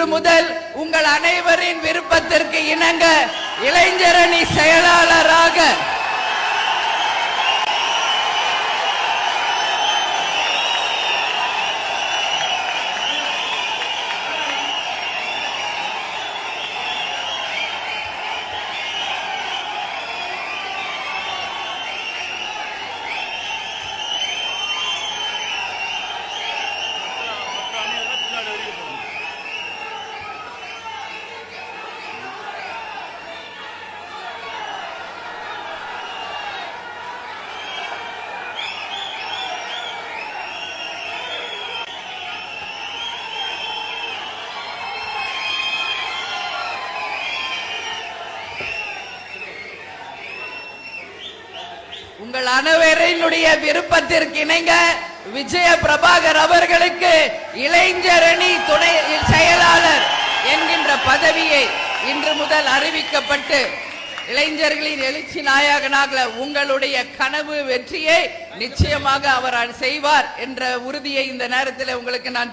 இன்று முதல் உங்கள் அனைவரின் விருப்பத்திற்கு இணங்க இளைஞரணி செயலாளராக உங்கள் அனைவரினுடைய விருப்பத்திற்கு இணங்க விஜய பிரபாகர் அவர்களுக்கு இளைஞரணி துணை செயலாளர் என்கின்ற பதவியை இன்று முதல் அறிவிக்கப்பட்டு இளைஞர்களின் எழுச்சி நாயகனாக உங்களுடைய கனவு வெற்றியை நிச்சயமாக அவர் செய்வார் என்ற உறுதியை இந்த நேரத்தில் உங்களுக்கு நான்